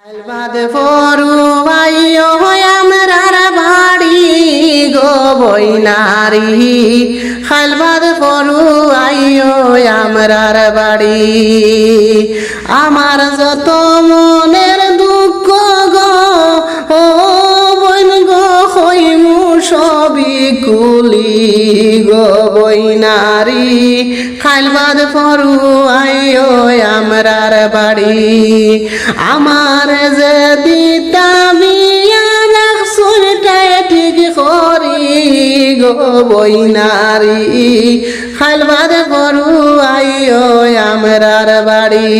আলবাদ ফরু আইও আমরার বাড়ি গো বইনারি খালবাদ ফরু আইও আমরার বাড়ি আমার যত মনের দুঃখ গো ও বইন গো হইমু সবই কুলি গো বইনারি খালবাদ ফরু আইও আমরার বাড়ি আমার যে দিতা বিয়া লাগছুটাই ঠিক করি গো বইনারি খালবাদ ফরু আইও আমরার বাড়ি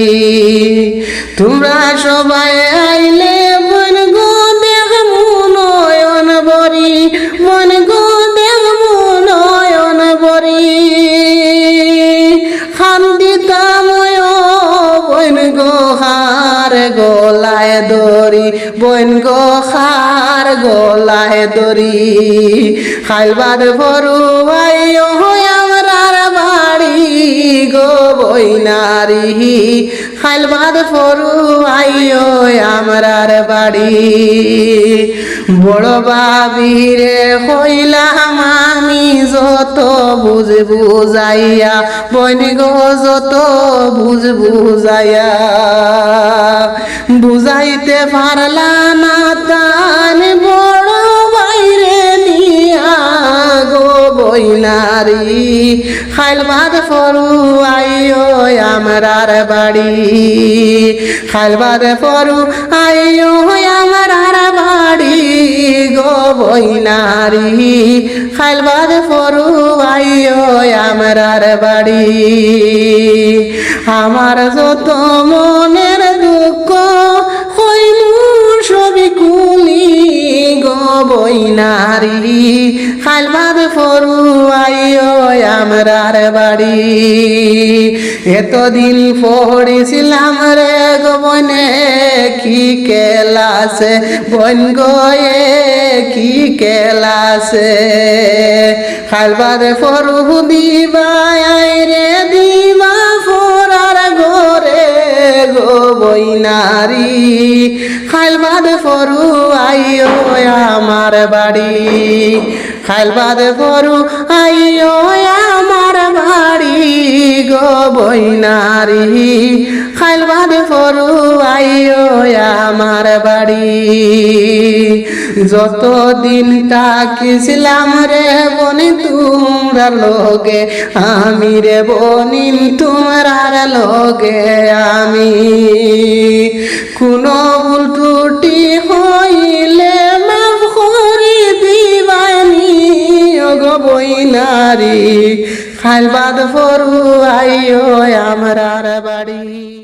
তোমরা সবাই আইলে মন গো দেখমু নয়ন বরি মন গো দেখমু নয়ন বরি খান্দিতাম বইন গো হার গলায় দড়ি বইন গো হার গলায় দড়ি খালবাদ ফরু আইও আমরার বাড়ি গো বইনারি খালবাদ ফরু আইও আমরার বাড়ি বড় বাবিরে কইলাম আমি যত বুঝ বুঝাইয়া বইন গো যত বুঝ বুঝাইয়া বুঝাইতে পারলা না তান বড় বাইরে নিয়া গো বইনারি খালবাদ ফরু আইও আমরার বাড়ি খালবাদ ফরু আইও আমরার বাড়ি গো বইনারি খালবাদ ফরু আইও আমরার বাড়ি আমার যত মনের দুঃখ হইমু সবই কুলি গো বইনারি খালবাদ ফরু আইও আমরার বাড়ি এতদিন পড়েছিলাম রে গো বনে কি কেলাসে বন গয়ে কি কেলাসে খালবাদ ফরু দিবা রে দিবা ফোরার ঘরে গো বইনারি খালবাদ ফরু আইও আমার বাড়ি খালবাদ ফরু আইও আমার বাড়ি গো বইনারি খালবাদ ফরু আইও আমার বাড়ি যতদিন তাকিছিলাম রে বনি তোমরা লগে আমি রে বনিন তোমার লগে আমি কোনো ভুল ত্রুটি হইলে মাফ করি দিবানি গো বইনারি খালবাদ ফরু আইও আমরার বাড়ি।